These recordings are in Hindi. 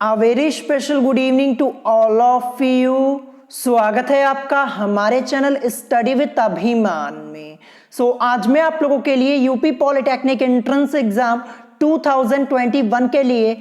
A very special good evening to all of you. स्वागत है आपका हमारे चैनल स्टडी विद अभिमान में। आज मैं आप लोगों के लिए यूपी पॉलिटेक्निक एंट्रेंस एग्जाम 2021 के लिए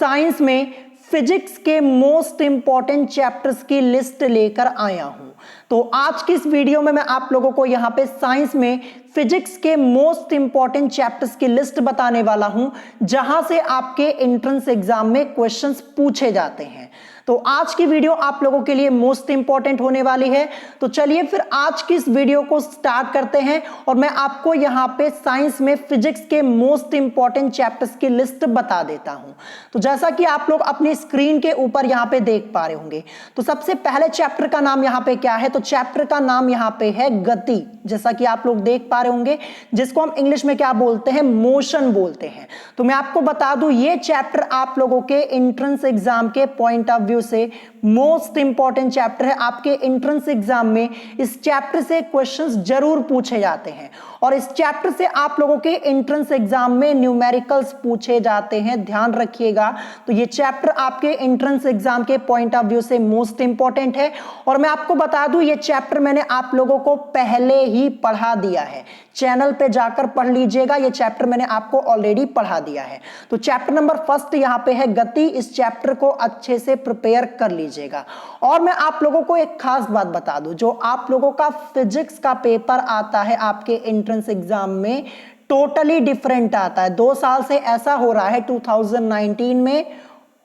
साइंस में फिजिक्स के मोस्ट इंपॉर्टेंट चैप्टर्स की लिस्ट लेकर आया हूं। तो आज की इस वीडियो में मैं आप लोगों को यहां पे साइंस में फिजिक्स के मोस्ट इंपॉर्टेंट चैप्टर्स की लिस्ट बताने वाला हूं, जहां से आपके एंट्रेंस एग्जाम में क्वेश्चंस पूछे जाते हैं। तो आज की वीडियो आप लोगों के लिए मोस्ट इंपॉर्टेंट होने वाली है। तो चलिए फिर आज की इस वीडियो को स्टार्ट करते हैं और मैं आपको यहां पे साइंस में फिजिक्स के मोस्ट इंपॉर्टेंट चैप्टर्स की लिस्ट बता देता हूं। तो जैसा कि आप लोग अपनी स्क्रीन के ऊपर यहां पे देख पा रहे होंगे, तो सबसे पहले चैप्टर का नाम यहां पे क्या है? तो चैप्टर का नाम यहां पे है गति, जैसा कि आप लोग देख पा रहे होंगे, जिसको हम इंग्लिश में क्या बोलते हैं? मोशन बोलते हैं। तो मैं आपको बता दूं, ये चैप्टर आप लोगों के एंट्रेंस एग्जाम के पॉइंट ऑफ व्यू से मोस्ट इंपॉर्टेंट चैप्टर है। आपके एंट्रेंस एग्जाम में इस चैप्टर से क्वेश्चंस जरूर पूछे जाते हैं और इस चैप्टर से आप लोगों के एंट्रेंस एग्जाम में न्यूमेरिकल्स पूछे जाते हैं, ध्यान रखिएगा। तो ये चैप्टर आपके एंट्रेंस एग्जाम के पॉइंट ऑफ व्यू से मोस्ट इंपॉर्टेंट है और मैं आपको बता दूं, ये चैप्टर मैंने आप लोगों को पहले ही पढ़ा दिया है। चैनल पे जाकर पढ़ लीजिएगा, ये चैप्टर मैंने आपको ऑलरेडी पढ़ा दिया है। तो चैप्टर नंबर फर्स्ट यहां पे है गति। इस चैप्टर को अच्छे से प्रिपेयर कर लीजिएगा। और मैं आप लोगों को एक खास बात बता दूं, जो आप लोगों का फिजिक्स का पेपर आता है आपके एंट्रेंस एग्जाम में, टोटली डिफरेंट आता है। 2 साल से ऐसा हो रहा है 2019 में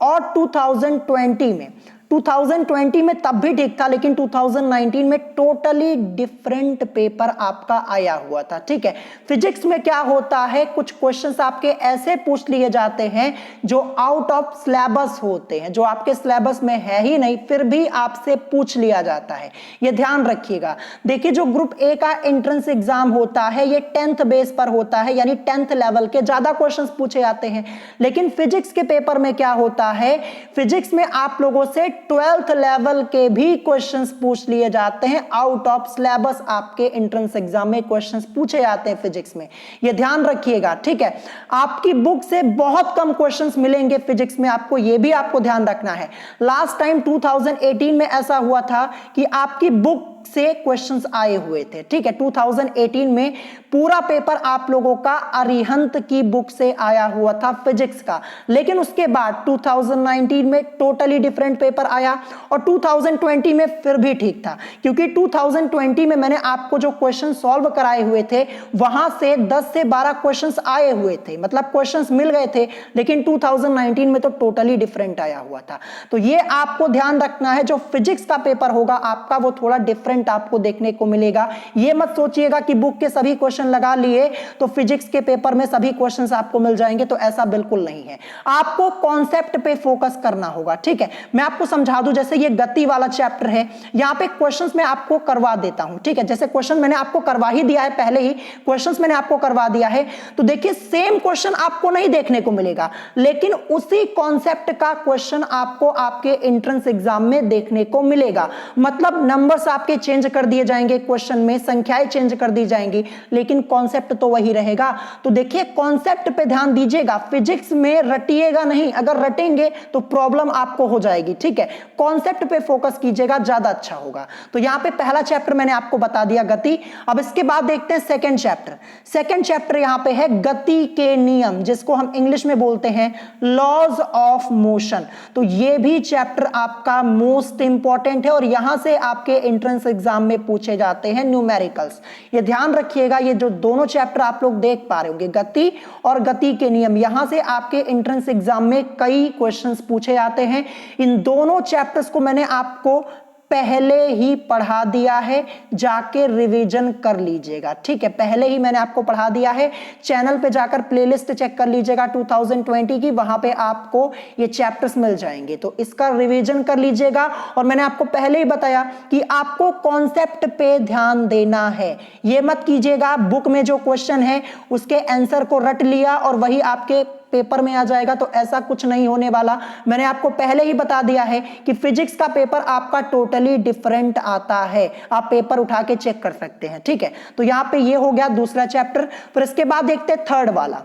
और 2020 में। 2020 में तब भी ठीक था, लेकिन 2019 में टोटली डिफरेंट पेपर आपका आया हुआ था। ठीक है, फिजिक्स में क्या होता है, कुछ क्वेश्चंस आपके ऐसे पूछ लिए जाते हैं जो आउट ऑफ सिलेबस होते हैं, जो आपके सिलेबस में है ही नहीं, फिर भी आपसे पूछ लिया जाता है। ये ध्यान रखिएगा। देखिए, जो ग्रुप ए का एंट्रेंस एग्जाम होता है, ये 10th बेस पर होता है, यानी 10th लेवल के ज्यादा क्वेश्चंस पूछे जाते हैं। लेकिन फिजिक्स के पेपर में क्या होता है, फिजिक्स में आप लोगों से 12th लेवल के भी क्वेश्चंस पूछ लिए जाते हैं। आउट ऑफ सिलेबस आपके एंट्रेंस एग्जाम में क्वेश्चंस पूछे जाते हैं फिजिक्स में, ये ध्यान रखिएगा। ठीक है, आपकी बुक से बहुत कम क्वेश्चंस मिलेंगे फिजिक्स में, आपको ये भी आपको ध्यान रखना है। लास्ट टाइम 2018 में ऐसा हुआ था कि आपकी बुक से क्वेश्चंस आए हुए थे। ठीक है, 2018 में पूरा पेपर आप लोगों का अरिहंत की बुक से आया हुआ था फिजिक्स का। लेकिन उसके बाद 2019 में टोटली डिफरेंट पेपर आया और 2020 में फिर भी ठीक था, क्योंकि 2020 में मैंने आपको जो क्वेश्चन सॉल्व कराए हुए थे, वहां से 10 से 12 क्वेश्चंस आए हुए थे, मतलब क्वेश्चंस मिल गए थे। लेकिन 2019 में तो टोटली डिफरेंट आया हुआ था। तो ये आपको ध्यान रखना है, जो फिजिक्स का पेपर होगा आपका, वो थोड़ा डिफरेंट आपको देखने को मिलेगा। ये मत सोचिएगा कि बुक के सभी क्वेश्चन लगा लिए तो फिजिक्स के पेपर में सभी क्वेश्चंस आपको मिल जाएंगे, तो ऐसा बिल्कुल नहीं है। आपको कॉन्सेप्ट पे फोकस करना होगा। ठीक है, मैं आपको समझा दूं, जैसे ये गति वाला चैप्टर है, यहां पे क्वेश्चंस मैं आपको करवा देता हूं। ठीक है, जैसे क्वेश्चन मैंने आपको करवा ही दिया है, पहले ही क्वेश्चंस मैंने आपको करवा दिया है। तो देखिए, सेम क्वेश्चन आपको नहीं देखने को मिलेगा, लेकिन उसी कॉन्सेप्ट का क्वेश्चन आपको आपके एंट्रेंस एग्जाम में देखने को मिलेगा। मतलब नंबर्स आपके चेंज कर दिए जाएंगे, क्वेश्चन में संख्याएं चेंज कर दी जाएंगी, लेकिन कॉन्सेप्ट तो वही रहेगा। तो देखिए, कॉन्सेप्ट पे ध्यान दीजिएगा, फिजिक्स में रटिएगा नहीं, अगर रटेंगे तो प्रॉब्लम आपको हो जाएगी। ठीक है, कॉन्सेप्ट पे फोकस कीजिएगा, ज्यादा अच्छा होगा। तो यहां पे पहला चैप्टर मैंने आपको बता दिया, गति। अब इसके बाद देखते हैं सेकंड चैप्टर। सेकंड चैप्टर यहां पे है गति के नियम, जिसको हम इंग्लिश में बोलते हैं लॉज ऑफ मोशन। तो ये भी चैप्टर आपका मोस्ट इंपॉर्टेंट है और यहां से आपके एंट्रेंस एग्जाम में पूछे जाते हैं न्यूमेरिकल्स। ये ध्यान रखिएगा, ये जो दोनों चैप्टर आप लोग देख पा रहे होंगे, गति और गति के नियम, यहां से आपके एंट्रेंस एग्जाम में कई क्वेश्चंस पूछे जाते हैं। इन दोनों चैप्टर्स को मैंने आपको पहले ही पढ़ा दिया है, जाके रिवीजन कर लीजिएगा। ठीक है, पहले ही मैंने आपको पढ़ा दिया है। चैनल पे जाकर प्लेलिस्ट चेक कर लीजिएगा 2020 की, वहां पे आपको ये चैप्टर्स मिल जाएंगे, तो इसका रिवीजन कर लीजिएगा। और मैंने आपको पहले ही बताया कि आपको कॉन्सेप्ट पे ध्यान देना है। ये मत कीजिएगा बुक में जो क्वेश्चन है उसके आंसर को रट लिया और वही आपके पेपर में आ जाएगा, तो ऐसा कुछ नहीं होने वाला। मैंने आपको पहले ही बता दिया है कि फिजिक्स का पेपर आपका टोटली डिफरेंट आता है, आप पेपर उठा के चेक कर सकते हैं। ठीक है, तो यहां पे ये हो गया दूसरा चैप्टर। फिर इसके बाद देखते हैं थर्ड वाला।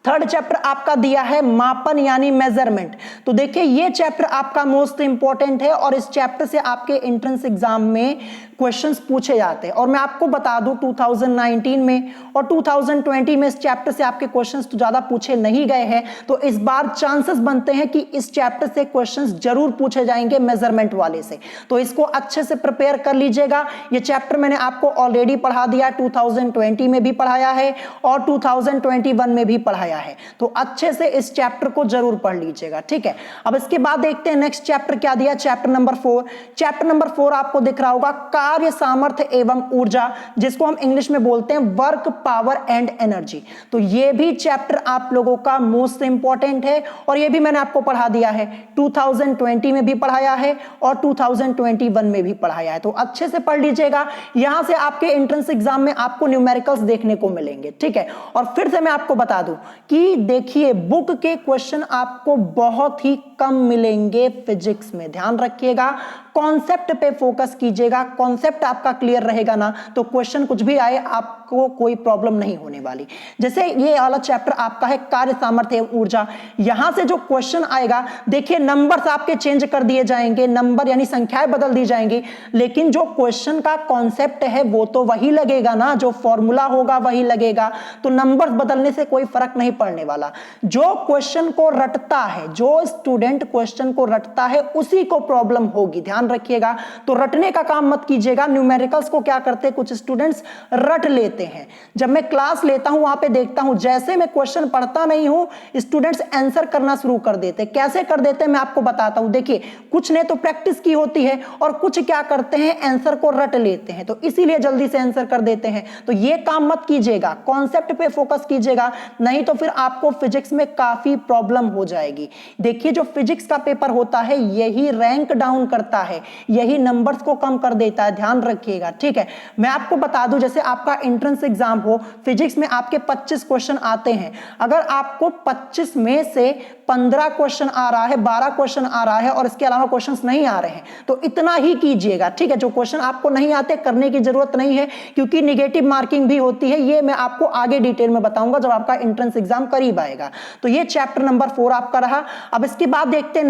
थर्ड चैप्टर आपका दिया है मापन यानी मेजरमेंट। तो देखिए ये चैप्टर आपका मोस्ट इंपॉर्टेंट है और इस चैप्टर से आपके एंट्रेंस एग्जाम में क्वेश्चंस पूछे जाते हैं। और मैं आपको बता दूं 2019 में और 2020 में इस चैप्टर से आपके क्वेश्चंस तो ज्यादा पूछे नहीं गए हैं, तो इस बार चांसेस बनते हैं कि इस चैप्टर से क्वेश्चंस जरूर पूछे जाएंगे मेजरमेंट वाले से। तो इसको अच्छे से प्रिपेयर कर लीजिएगा। ये चैप्टर मैंने आपको ऑलरेडी पढ़ा दिया, 2020 में भी पढ़ाया है और 2021 में भी पढ़ाया है। तो अच्छे से इस चैप्टर को जरूर पढ़ लीजिएगा, ठीक है। अब इसके बाद देखते हैं नेक्स्ट चैप्टर क्या दिया, चैप्टर नंबर 4। चैप्टर नंबर 4 आपको दिख रहा होगा कार्य सामर्थ्य एवं ऊर्जा, जिसको हम इंग्लिश में बोलते हैं वर्क पावर एंड एनर्जी। तो ये भी चैप्टर आप लोगों का मोस्ट इंपॉर्टेंट है और ये भी मैंने आपको पढ़ा दिया है, 2020 में भी पढ़ाया है और 2021 में भी पढ़ाया है। तो अच्छे से पढ़ लीजिएगा, यहां से आपके एंट्रेंस एग्जाम में आपको न्यूमेरिकल्स देखने को मिलेंगे, ठीक है। और फिर से मैं आपको बता दूं कि देखिए बुक के क्वेश्चन आपको बहुत ही कम मिलेंगे फिजिक्स में, ध्यान रखिएगा। कॉन्सेप्ट पे फोकस कीजिएगा, कॉन्सेप्ट आपका क्लियर रहेगा ना तो क्वेश्चन कुछ भी आए आपको कोई प्रॉब्लम नहीं होने वाली। जैसे ये वाला चैप्टर आपका है कार्य सामर्थ्य एवं ऊर्जा, यहां से जो क्वेश्चन आएगा देखिए नंबर्स आपके चेंज कर दिए जाएंगे, नंबर यानी संख्याएं बदल दी जाएंगी, लेकिन जो क्वेश्चन का कॉन्सेप्ट है वो तो वही लगेगा ना, जो फॉर्मूला होगा वही लगेगा। तो नंबर्स बदलने से कोई फर्क नहीं पड़ने वाला। जो क्वेश्चन को रटता है, जो स्टूडेंट क्वेश्चन को रटता है उसी को प्रॉब्लम होगी, ध्यान रखिएगा। तो रटने का काम मत कीजिएगा। न्यूमेरिकल्स को क्या करते हैं कुछ स्टूडेंट्स रट लेते हैं। जब मैं क्लास लेता हूं वहां पे देखता हूं, जैसे मैं क्वेश्चन पढ़ता नहीं हूं स्टूडेंट्स आंसर करना शुरू कर देते। कैसे कर देते हैं मैं आपको बताता हूं। देखिए कुछ ने तो प्रैक्टिस की होती है और कुछ क्या करते हैं आंसर को रट लेते हैं, तो इसीलिए जल्दी से आंसर कर देते हैं। तो ये काम मत कीजिएगा, कॉन्सेप्ट पे फोकस कीजिएगा, नहीं तो फिर आपको फिजिक्स में काफी प्रॉब्लम हो जाएगी। देखिए जो फिजिक्स का पेपर होता है यही रैंक डाउन करता है, यही नंबर्स को कम कर देता है, ध्यान रखिएगा, ठीक है। मैं आपको बता दूं जैसे आपका एंट्रेंस एग्जाम हो, फिजिक्स में आपके 25 क्वेश्चन आते हैं, अगर आपको 25 में से 15 क्वेश्चन आ रहा है, 12 क्वेश्चन आ रहा है और इसके अलावा क्वेश्चंस नहीं आ रहे हैं, तो इतना ही कीजिएगा, ठीक है। जो क्वेश्चन आपको नहीं आते करने की जरूरत नहीं है, क्योंकि निगेटिव मार्किंग भी होती है, ये मैं आपको आगे डिटेल में बताऊंगा जब आपका एंट्रेंस एग्जाम करीब आएगा। तो ये चैप्टर नंबर 4 आपका रहा। अब इसके बाद देखते हैं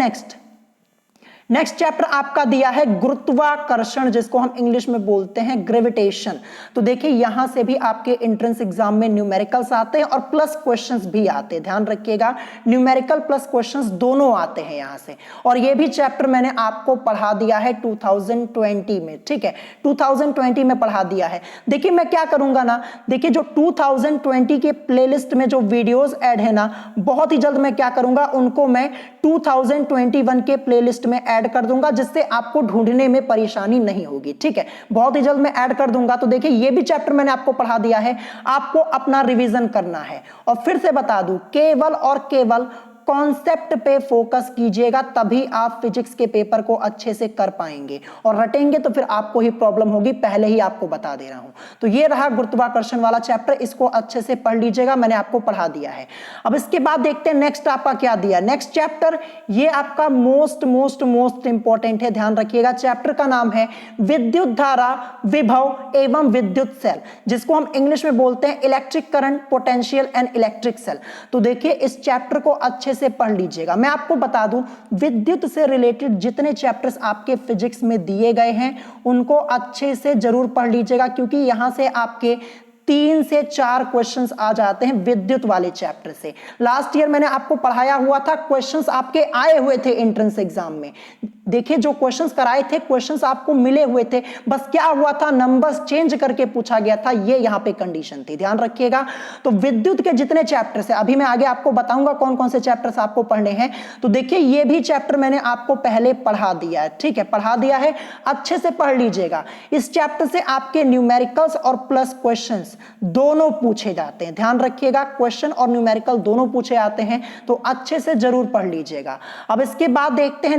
नेक्स्ट चैप्टर आपका दिया है गुरुत्वाकर्षण, जिसको हम इंग्लिश में बोलते हैं ग्रेविटेशन। तो देखिए यहां से भी आपके एंट्रेंस एग्जाम में न्यूमेरिकल्स आते हैं और प्लस क्वेश्चंस भी आते हैं, ध्यान रखिएगा। न्यूमेरिकल प्लस क्वेश्चंस दोनों आते हैं यहां से, और ये भी चैप्टर मैंने आपको पढ़ा दिया है 2020 में, ठीक है। 2020 में पढ़ा दिया है। देखिए मैं क्या करूंगा ना, देखिए जो 2020 के प्लेलिस्ट में जो वीडियोस ऐड है ना, बहुत ही जल्द मैं क्या करूंगा उनको मैं 2021 के प्लेलिस्ट में ऐड कर दूंगा, जिससे आपको ढूंढने में परेशानी नहीं होगी, ठीक है। बहुत ही जल्द मैं ऐड कर दूंगा। तो देखिए ये भी चैप्टर मैंने आपको पढ़ा दिया है, आपको अपना रिवीजन करना है। और फिर से बता दूं केवल और केवल कॉन्सेप्ट पे फोकस कीजिएगा, तभी आप फिजिक्स के पेपर को अच्छे से कर पाएंगे, और रटेंगे तो फिर आपको ही प्रॉब्लम होगी, पहले ही आपको बता दे रहा हूं। तो ये रहा गुरुत्वाकर्षण वाला चैप्टर, इसको अच्छे से पढ़ लीजिएगा, मैंने आपको पढ़ा दिया है। अब इसके बाद देखते हैं नेक्स्ट आपका क्या दिया। नेक्स्ट चैप्टर ये आपका मोस्ट इंपॉर्टेंट है, ध्यान रखिएगा। चैप्टर का नाम है विद्युत धारा, विभव एवं विद्युत सेल, जिसको हम इंग्लिश में बोलते हैं electric current, potential and electric cell. तो देखिए इस चैप्टर को अच्छे से पढ़ लीजिएगा। मैं आपको बता दूं विद्युत से रिलेटेड जितने चैप्टर्स आपके फिजिक्स में दिए गए हैं उनको अच्छे से जरूर पढ़ लीजिएगा, क्योंकि यहां से आपके 3 से 4 क्वेश्चंस आ जाते हैं विद्युत वाले चैप्टर से। लास्ट ईयर मैंने आपको पढ़ाया हुआ था, क्वेश्चंस आपके आए हुए थे एंट्रेंस एग्जाम में। देखिए जो क्वेश्चंस कराए थे क्वेश्चंस आपको मिले हुए थे, बस क्या हुआ था नंबर्स चेंज करके पूछा गया था, ये यहां पे कंडीशन थी, ध्यान रखिएगा। तो विद्युत के जितने चैप्टर्स है, अभी मैं आगे आपको बताऊंगा कौन कौन से चैप्टर्स आपको पढ़ने हैं। तो देखिए ये भी चैप्टर मैंने आपको पहले पढ़ा दिया है, ठीक है, पढ़ा दिया है, अच्छे से पढ़ लीजिएगा। इस चैप्टर से आपके न्यूमेरिकल्स और प्लस क्वेश्चंस दोनों पूछे जाते हैं, ध्यान रखिएगा। क्वेश्चन और न्यूमेरिकल दोनों पूछे आते हैं, तो अच्छे से जरूर पढ़ लीजिएगा। अब इसके बाद देखते हैं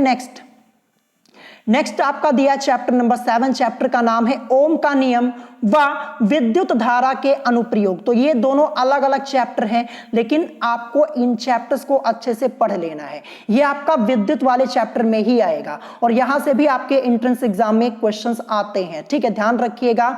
नेक्स्ट आपका दिया चैप्टर नंबर 7। चैप्टर का नाम है ओम का नियम, व विद्युत धारा के अनुप्रयोग। तो ये दोनों अलग अलग चैप्टर हैं, लेकिन आपको इन चैप्टर्स को अच्छे से पढ़ लेना है। ये आपका विद्युत वाले चैप्टर में ही आएगा और यहां से भी आपके एंट्रेंस एग्जाम में क्वेश्चंस आते हैं, ठीक है, ध्यान रखिएगा।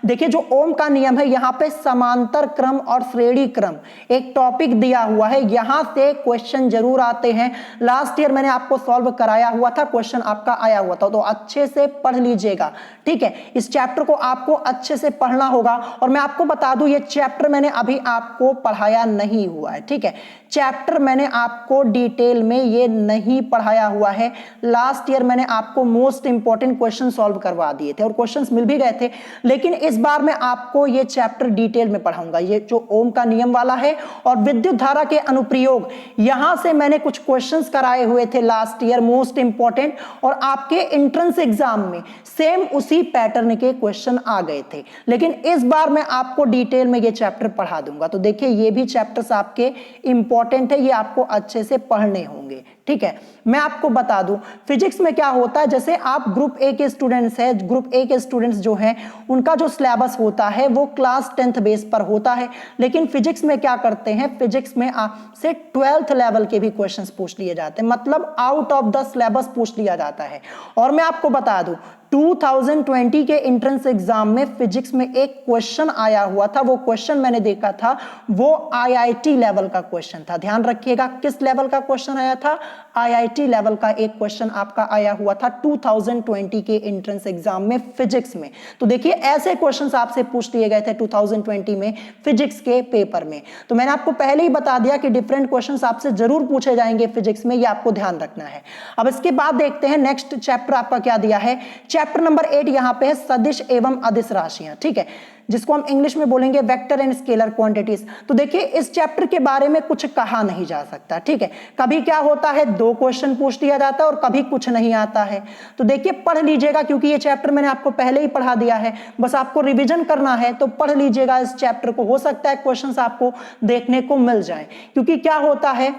देखिए जो ओम का नियम है, यहां पे समांतर क्रम और श्रेणी क्रम एक टॉपिक दिया हुआ है, यहां से क्वेश्चन जरूर आते हैं। लास्ट ईयर मैंने आपको सॉल्व कराया हुआ था, क्वेश्चन आपका आया हुआ था, तो अच्छे से पढ़ लीजिएगा, ठीक है। इस चैप्टर को आपको अच्छे से पढ़ना होगा। और मैं आपको बता दूं, ये चैप्टर मैंने अभी आपको पढ़ाया नहीं हुआ है, ठीक है। चैप्टर मैंने आपको डिटेल में ये नहीं पढ़ाया हुआ है। लास्ट ईयर मैंने आपको मोस्ट इंपॉर्टेंट क्वेश्चन सॉल्व करवा दिए थे और क्वेश्चंस मिल भी गए थे, लेकिन इस बार मैं आपको ये चैप्टर डिटेल में पढ़ाऊंगा। ये जो ओम का नियम वाला है और विद्युत धारा के अनुप्रयोग, यहां से मैंने कुछ क्वेश्चंस कराए हुए थे लास्ट ईयर मोस्ट इंपॉर्टेंट, और आपके एंट्रेंस एग्जाम में सेम उसी पैटर्न के क्वेश्चन आ गए थे। लेकिन इस बार मैं आपको डिटेल में ये चैप्टर पढ़ा दूंगा। तो देखिए ये भी चैप्टर्स आपके इंपॉर्टेंट है, ये आपको अच्छे से पढ़ने होंगे, ठीक है। मैं आपको बता दूं फिजिक्स में क्या होता है, जैसे आप ग्रुप ए के स्टूडेंट्स हैं, ग्रुप ए के स्टूडेंट्स जो हैं उनका जो सिलेबस होता है वो क्लास 10th बेस पर होता है। लेकिन फिजिक्स में क्या करते हैं, फिजिक्स में आपसे 12th लेवल के भी क्वेश्चंस पूछ लिए जाते हैं, मतलब आउट ऑफ द सिलेबस पूछ लिया जाता है। और मैं आपको बता दूं 2020 के एंट्रेंस एग्जाम में फिजिक्स में एक क्वेश्चन आया हुआ था, वो क्वेश्चन मैंने देखा था, वो आईआईटी लेवल का क्वेश्चन था। ध्यान रखिएगा किस लेवल का क्वेश्चन आया था, आईआईटी लेवल का एक क्वेश्चन आपका आया हुआ था 2020 के एंट्रेंस एग्जाम में फिजिक्स में। तो देखिए ऐसे क्वेश्चंस आपसे पूछ लिए गए थे 2020 में फिजिक्स के पेपर में। तो मैंने आपको पहले ही बता दिया कि डिफरेंट क्वेश्चंस आपसे जरूर पूछे जाएंगे फिजिक्स में, ये आपको ध्यान रखना है। अब इसके बाद देखते हैं नेक्स्ट चैप्टर आपका क्या दिया है। चैप्टर नंबर 8 यहां पे है सदिश एवं अदिश राशियां, ठीक है, जिसको हम इंग्लिश में बोलेंगे वेक्टर एंड स्केलर क्वांटिटीज। तो देखिए इस चैप्टर के बारे में कुछ कहा नहीं जा सकता, ठीक है। कभी क्या होता है 2 क्वेश्चन पूछ लिया जाता है और कभी कुछ नहीं आता है। तो देखिए पढ़ लीजिएगा, क्योंकि ये चैप्टर मैंने आपको पहले ही पढ़ा दिया है, बस आपको रिवीजन करना है, तो पढ़ लीजिएगा इस चैप्टर को। हो सकता है क्वेश्चंस आपको देखने को मिल जाए, क्योंकि क्या होता है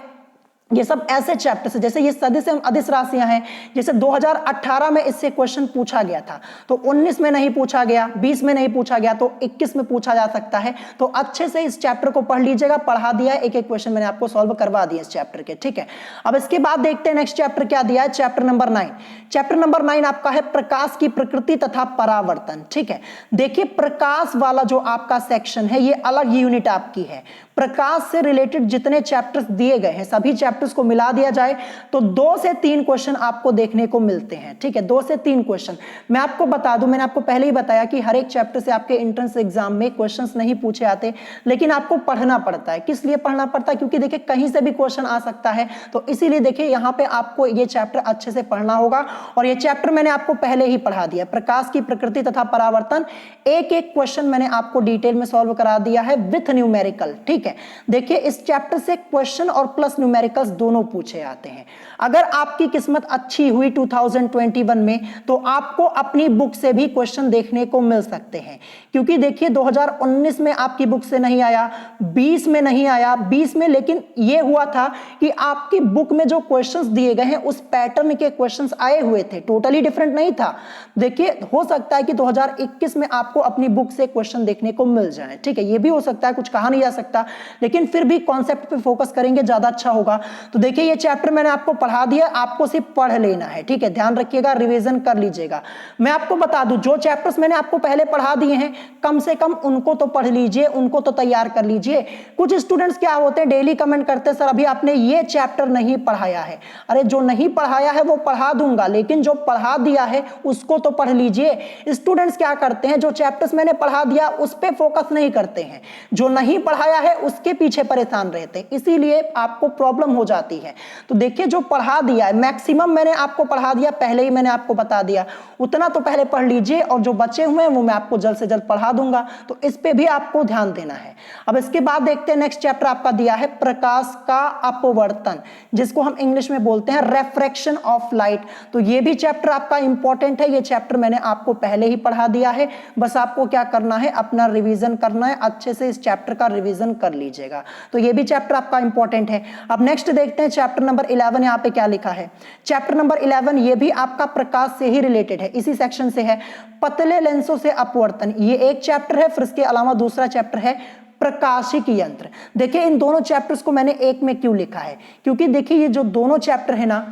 ये सब ऐसे चैप्टर्स है, जैसे ये सदिश एवं अदिश राशियां हैं, जैसे 2018 में इससे क्वेश्चन पूछा गया था, तो 19 में नहीं पूछा गया, 20 में नहीं पूछा गया, तो 21 में पूछा जा सकता है। तो अच्छे से इस चैप्टर को पढ़ लीजिएगा, पढ़ा दिया है, एक एक क्वेश्चन मैंने आपको सॉल्व करवा दिया इस चैप्टर के, ठीक है। अब इसके बाद देखते हैं नेक्स्ट चैप्टर क्या दिया है, चैप्टर नंबर 9। चैप्टर नंबर 9 आपका है प्रकाश की प्रकृति तथा परावर्तन, ठीक है। देखिए प्रकाश वाला जो आपका सेक्शन है ये अलग यूनिट आपकी है। प्रकाश से रिलेटेड जितने चैप्टर्स दिए गए हैं सभी चैप्टर्स को मिला दिया जाए तो 2 से 3 क्वेश्चन आपको देखने को मिलते हैं, ठीक है, 2 से 3 क्वेश्चन। मैं आपको बता दूं, मैंने आपको पहले ही बताया कि हर एक चैप्टर से आपके एंट्रेंस एग्जाम में क्वेश्चंस नहीं पूछे आते, लेकिन आपको पढ़ना पड़ता है। किस लिए पढ़ना पड़ता है, क्योंकि देखिए कहीं से भी क्वेश्चन आ सकता है, तो इसीलिए देखिए यहाँ पे आपको ये चैप्टर अच्छे से पढ़ना होगा। और ये चैप्टर मैंने आपको पहले ही पढ़ा दिया, प्रकाश की प्रकृति तथा परावर्तन, एक एक क्वेश्चन मैंने आपको डिटेल में सॉल्व करा दिया है विथ न्यूमेरिकल, ठीक है। देखिए इस चैप्टर से क्वेश्चन और प्लस न्यूमेरिकल्स दोनों पूछे आते हैं। अगर आपकी किस्मत अच्छी हुई 2021 में तो आपको अपनी बुक से भी क्वेश्चन देखने को मिल सकते हैं, क्योंकि देखिए 2019 में आपकी बुक से नहीं आया, 20 में नहीं आया, 20 में लेकिन यह हुआ था कि आपकी बुक में जो क्वेश्चंस दिए गए हैं उस पैटर्न के क्वेश्चंस आए हुए थे, टोटली डिफरेंट नहीं था। देखिए हो सकता है कि 2021 में आपको अपनी बुक से क्वेश्चन देखने को मिल जाए, ठीक है, ये भी हो सकता है, कुछ कहा नहीं जा सकता, लेकिन फिर भी कॉन्सेप्ट पे फोकस करेंगे ज्यादा अच्छा होगा। तो देखिए ये चैप्टर मैंने आपको पढ़ा दिया, आपको सिर्फ पढ़ लेना है, ठीक है, ध्यान रखिएगा, रिवीजन कर लीजिएगा। मैं आपको बता दूं जो चैप्टर्स मैंने आपको पहले पढ़ा दिए हैं कम से कम उनको तो पढ़ लीजिए, उनको तो तैयार कर लीजिए। कुछ स्टूडेंट्स क्या होते हैं डेली कमेंट करते हैं सर अभी आपने ये चैप्टर नहीं पढ़ाया है। अरे जो नहीं पढ़ाया है वो पढ़ा दूंगा, लेकिन जो पढ़ा दिया है उसको तो पढ़ लीजिए। स्टूडेंट्स क्या करते हैं, जो चैप्टर्स मैंने पढ़ा दिया उस पर फोकस नहीं करते हैं, जो नहीं पढ़ाया है उसके पीछे परेशान रहते हैं, इसीलिए आपको प्रॉब्लम हो जाती है। तो देखिए जो पढ़ा दिया है मैक्सिमम मैंने आपको पढ़ा दिया, पहले ही मैंने आपको बता दिया, उतना तो पहले पढ़ लीजिए, और जो बचे हुए हैं वो मैं आपको जल्द से जल्द पढ़ा दूंगा, तो इस पे भी आपको ध्यान देना है। अब इसके बाद देखते हैं नेक्स्ट चैप्टर आपका दिया है प्रकाश का अपवर्तन, जिसको हम इंग्लिश में बोलते हैं रेफ्रैक्शन ऑफ लाइट। तो ये भी चैप्टर आपका इंपॉर्टेंट है, ये चैप्टर मैंने आपको पहले ही पढ़ा दिया है, बस आपको क्या करना है अपना रिवीजन करना है, अच्छे से इस चैप्टर का रिवीजन कर कर लीजिएगा। तो ये भी चैप्टर आपका इंपॉर्टेंट है। अब नेक्स्ट देखते हैं चैप्टर नंबर 11 यहाँ पे क्या लिखा है। चैप्टर नंबर 11 ये भी आपका प्रकाश से ही रिलेटेड है, इसी सेक्शन से है। पतले लेंसों से अपवर्तन, ये एक चैप्टर है। फिर इसके अलावा दूसरा चैप्टर है प्रकाशिक यंत्र। देखिए इन दोनों चैप्टर्स को मैंने एक में क्यों लिखा है, क्योंकि देखिए ये जो दोनों चैप्टर है ना,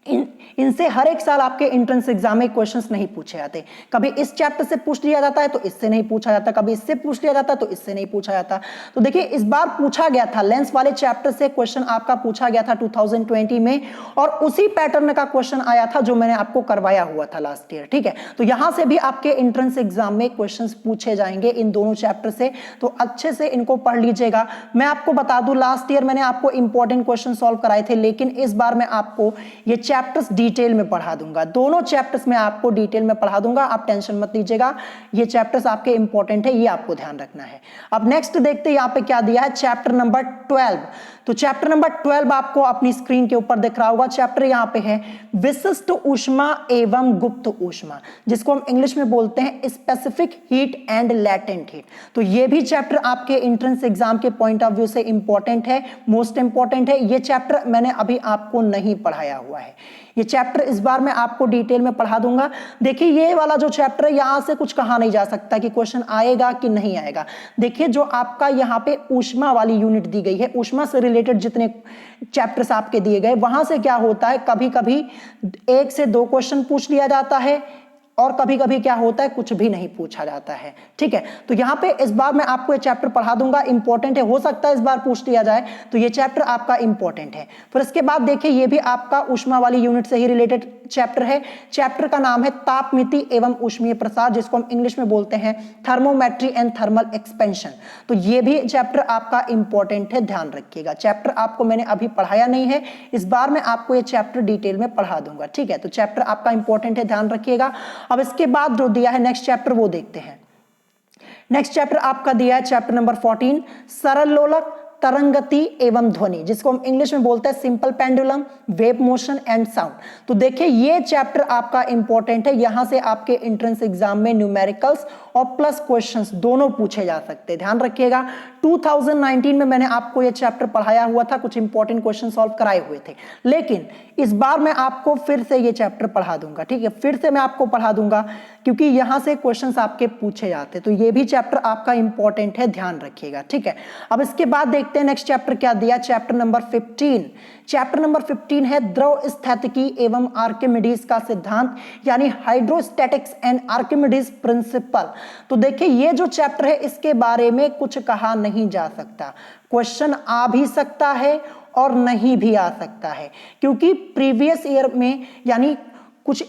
इनसे हर एक साल आपके एंट्रेंस एग्जाम में क्वेश्चंस नहीं पूछे जाते। कभी इस चैप्टर से पूछ लिया जाता है तो इससे नहीं पूछा जाता, कभी इससे पूछ लिया जाता तो इससे नहीं पूछा जाता। तो देखिए इस बार पूछा गया था, लेंस वाले चैप्टर से क्वेश्चन आपका पूछा गया था 2020 में, और उसी पैटर्न का क्वेश्चन आया था जो मैंने आपको करवाया हुआ था लास्ट ईयर। ठीक है, तो यहां से भी आपके एंट्रेंस एग्जाम में क्वेश्चन पूछे जाएंगे इन दोनों चैप्टर से, तो अच्छे से इनको पढ़ लीजिएगा। मैं आपको बता दूं, लास्ट ईयर मैंने आपको इंपॉर्टेंट क्वेश्चन सॉल्व कराए थे, लेकिन इस बार मैं आपको ये चैप्टर्स डिटेल में पढ़ा दूंगा। दोनों चैप्टर्स में आपको डिटेल में पढ़ा दूंगा, आप टेंशन मत लीजिएगा। ये चैप्टर्स आपके इंपॉर्टेंट है, ये आपको ध्यान रखना है। अब नेक्स्ट देखते हैं यहाँ पे क्या दिया है, चैप्टर नंबर 12। तो चैप्टर नंबर 12 आपको अपनी स्क्रीन के ऊपर दिख रहा होगा। चैप्टर यहाँ पे है विशिष्ट ऊष्मा एवं गुप्त ऊष्मा, जिसको हम इंग्लिश में बोलते हैं specific heat and latent heat. तो ये भी चैप्टर आपके एंट्रेंस एग्जाम के पॉइंट ऑफ व्यू से इंपॉर्टेंट है, मोस्ट इंपॉर्टेंट है। ये चैप्टर मैंने अभी आपको नहीं पढ़ाया हुआ है, ये चैप्टर इस बार मैं आपको डिटेल में पढ़ा दूंगा। देखिए ये वाला जो चैप्टर है, यहां से कुछ कहा नहीं जा सकता कि क्वेश्चन आएगा कि नहीं आएगा। देखिए जो आपका यहाँ पे ऊष्मा वाली यूनिट दी गई है, ऊष्मा से रिलेटेड जितने चैप्टर्स आपके दिए गए, वहां से क्या होता है, कभी कभी 1 से 2 क्वेश्चन पूछ लिया जाता है, और कभी कभी क्या होता है, कुछ भी नहीं पूछा जाता है। ठीक है, तो यहाँ पे इस बार मैं आपको ये चैप्टर पढ़ा दूंगा, इंपॉर्टेंट है, हो सकता है इस बार पूछ लिया जाए, तो ये चैप्टर आपका इंपॉर्टेंट है। फिर इसके बाद देखिए ये भी आपका ऊष्मा वाली यूनिट से ही रिलेटेड चैप्टर है। चैप्टर का नाम है तापमिति एवं ऊष्मीय प्रसार, जिसको हम इंग्लिश में बोलते हैं थर्मोमेट्री एंड थर्मल एक्सपेंशन। तो ये भी चैप्टर आपका इंपॉर्टेंट है, ध्यान रखिएगा। चैप्टर आपको मैंने अभी पढ़ाया नहीं है, इस बार मैं आपको ये चैप्टर डिटेल में पढ़ा दूंगा। ठीक है, तो चैप्टर आपका इंपॉर्टेंट है, ध्यान रखिएगा। अब इसके बाद जो दिया है नेक्स्ट चैप्टर वो देखते हैं। नेक्स्ट चैप्टर आपका दिया है चैप्टर नंबर 14, सरल लोलक, तरंग गति एवं ध्वनि, जिसको हम इंग्लिश में बोलते हैं simple pendulum, wave motion and sound. तो देखिए ये चैप्टर आपका इंपॉर्टेंट है, यहां से आपके एंट्रेंस एग्जाम में न्यूमेरिकल्स और प्लस क्वेश्चंस दोनों पूछे जा सकते हैं, ध्यान रखिएगा। 2019 में मैंने आपको ये चैप्टर पढ़ाया हुआ था, कुछ इंपॉर्टेंट क्वेश्चन सॉल्व कराए हुए थे, लेकिन इस बार मैं आपको फिर से ये चैप्टर पढ़ा दूंगा। ठीक है, फिर से मैं आपको पढ़ा दूंगा, क्योंकि यहां से क्वेश्चंस आपके पूछे जाते हैं। तो ये भी चैप्टर आपका इंपॉर्टेंट है, ध्यान रखिएगा। ठीक है, अब इसके बाद देखते हैं नेक्स्ट चैप्टर क्या दिया, चैप्टर नंबर 15। चैप्टर नंबर 15 है द्रव स्थितिकी एवं आर्किमिडीज का सिद्धांत, यानी हाइड्रोस्टैटिक्स एंड आर्किमिडीज प्रिंसिपल। तो देखिए ये जो चैप्टर है, इसके बारे में कुछ कहा नहीं जा सकता, क्वेश्चन आ भी सकता है और नहीं भी आ सकता है, क्योंकि प्रीवियस ईयर में यानी कुछ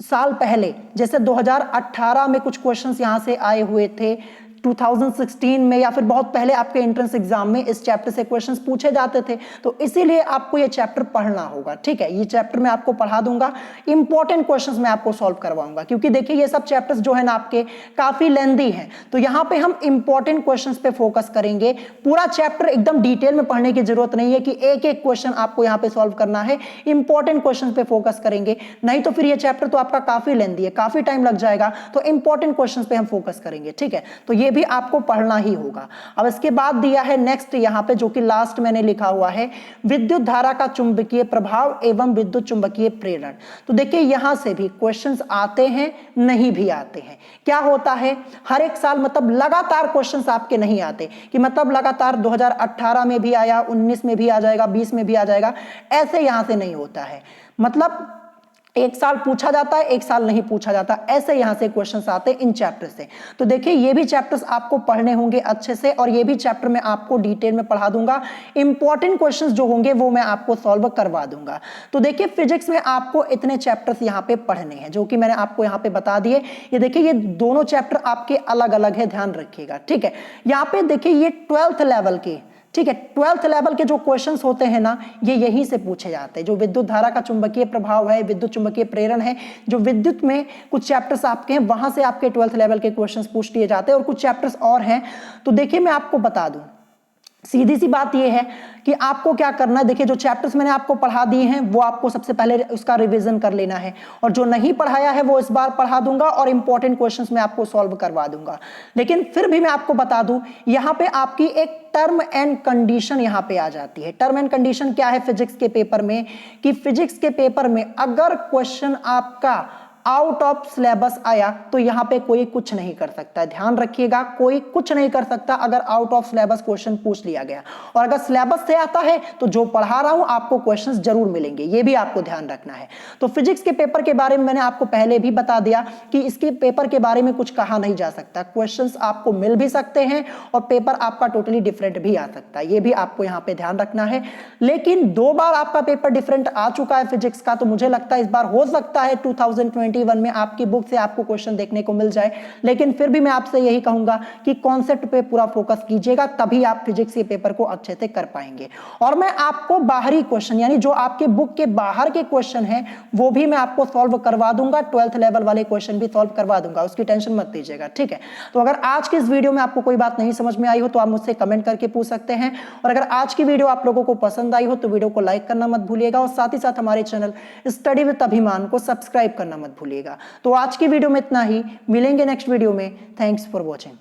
साल पहले, जैसे 2018 में कुछ क्वेश्चंस यहां से आए हुए थे, 2016 में या फिर बहुत पहले आपके एंट्रेंस एग्जाम में इस चैप्टर से क्वेश्चंस पूछे जाते थे। तो इसीलिए आपको ये चैप्टर पढ़ना होगा। ठीक है, ये चैप्टर मैं आपको पढ़ा दूंगा, इंपॉर्टेंट क्वेश्चंस मैं आपको सॉल्व करवाऊंगा, क्योंकि देखिए ये सब चैप्टर्स जो है ना आपके काफी लेंथी हैं, तो यहाँ पे हम इंपॉर्टेंट क्वेश्चंस पे फोकस करेंगे। पूरा चैप्टर एकदम डिटेल में पढ़ने की जरूरत नहीं है कि एक एक क्वेश्चन आपको यहाँ पे सॉल्व करना है, इंपॉर्टेंट क्वेश्चन पे फोकस करेंगे, नहीं तो फिर ये चैप्टर तो आपका काफी लेंथी है, काफी टाइम लग जाएगा। तो इंपॉर्टेंट क्वेश्चन पे हम फोकस करेंगे। ठीक है, तो ये भी आपको पढ़ना ही होगा। अब इसके बाद दिया है नेक्स्ट यहाँ पे, जो कि लास्ट मैंने लिखा हुआ है, विद्युत धारा का चुंबकीय प्रभाव एवं विद्युत चुंबकीय प्रेरण। तो देखिए यहां से भी क्वेश्चंस आते हैं, नहीं भी आते हैं। क्या होता है, हर एक साल मतलब लगातार क्वेश्चंस आपके नहीं आते कि मतलब लगातार 2018 में भी आया, 19 में भी आ जाएगा, 20 में भी आ जाएगा, ऐसे यहां से नहीं होता है। मतलब एक साल पूछा जाता है, एक साल नहीं पूछा जाता, ऐसे यहां से क्वेश्चंस आते हैं इन चैप्टर से। तो देखिए ये भी चैप्टर्स आपको पढ़ने होंगे अच्छे से, और ये भी चैप्टर मैं आपको डिटेल में पढ़ा दूंगा। इंपॉर्टेंट क्वेश्चंस जो होंगे वो मैं आपको सॉल्व करवा दूंगा। तो देखिए फिजिक्स में आपको इतने चैप्टर्स यहाँ पे पढ़ने हैं, जो कि मैंने आपको यहाँ पे बता दिए। ये देखिए ये दोनों चैप्टर आपके अलग अलग है, ध्यान रखिएगा। ठीक है, यहाँ पे देखिए ये 12th लेवल के, ठीक है, 12th लेवल के जो क्वेश्चंस होते हैं ना, ये यहीं से पूछे जाते हैं। जो विद्युत धारा का चुंबकीय प्रभाव है, विद्युत चुंबकीय प्रेरण है, जो विद्युत में कुछ चैप्टर्स आपके हैं, वहां से आपके 12th लेवल के क्वेश्चंस पूछ लिए जाते हैं, और कुछ चैप्टर्स और हैं। तो देखिए मैं आपको बता दूं, सीधी सी बात यह है कि आपको क्या करना है, देखिए जो चैप्टर्स मैंने आपको पढ़ा दिए हैं वो आपको सबसे पहले उसका रिवीजन कर लेना है, और जो नहीं पढ़ाया है वो इस बार पढ़ा दूंगा और इंपॉर्टेंट क्वेश्चंस मैं आपको सॉल्व करवा दूंगा। लेकिन फिर भी मैं आपको बता दूं, यहां पे आपकी एक टर्म एंड कंडीशन यहां पे आ जाती है। टर्म एंड कंडीशन क्या है फिजिक्स के पेपर में, कि फिजिक्स के पेपर में अगर क्वेश्चन आपका आउट ऑफ सिलेबस आया तो यहां पे कोई कुछ नहीं कर सकता है। ध्यान रखिएगा, कोई कुछ नहीं कर सकता अगर आउट ऑफ सिलेबस क्वेश्चन पूछ लिया गया। और अगर सिलेबस से आता है तो जो पढ़ा रहा हूं आपको क्वेश्चंस जरूर मिलेंगे, ये भी आपको ध्यान रखना है। तो फिजिक्स के पेपर के बारे में मैंने आपको पहले भी बता दिया कि इसके पेपर के बारे में कुछ कहा नहीं जा सकता। क्वेश्चंस आपको मिल भी सकते हैं और पेपर आपका टोटली डिफरेंट भी आ सकता है, ये भी आपको यहां पे ध्यान रखना है। लेकिन 2 बार आपका पेपर डिफरेंट आ चुका है फिजिक्स का, तो मुझे लगता है इस बार हो सकता है 2021 में आपकी बुक से आपको क्वेश्चन देखने को मिल जाए। लेकिन फिर भी मैं आपसे यही कहूंगा कि कॉन्सेप्ट पे पूरा फोकस कीजिएगा, तभी आप फिजिक्स के पेपर को अच्छे से कर पाएंगे। और मैं आपको बाहरी क्वेश्चन, यानी जो आपके बुक के बाहर के क्वेश्चन हैं वो भी मैं आपको सॉल्व करवा दूंगा, 12th लेवल वाले क्वेश्चन भी सॉल्व करवा दूंगा, उसकी टेंशन मत लीजिएगा, ठीक है। तो अगर आज की इस वीडियो में आपको कोई बात नहीं समझ में आई हो तो आप मुझसे कमेंट करके पूछ सकते हैं। और अगर आज की वीडियो आप लोगों को पसंद आई हो तो वीडियो को लाइक करना मत भूलिएगा, और साथ ही साथ हमारे चैनल स्टडी विद अभिमान को सब्सक्राइब करना मत भूलिएगा। तो आज की वीडियो में इतना ही, मिलेंगे नेक्स्ट वीडियो में। Thanks for watching.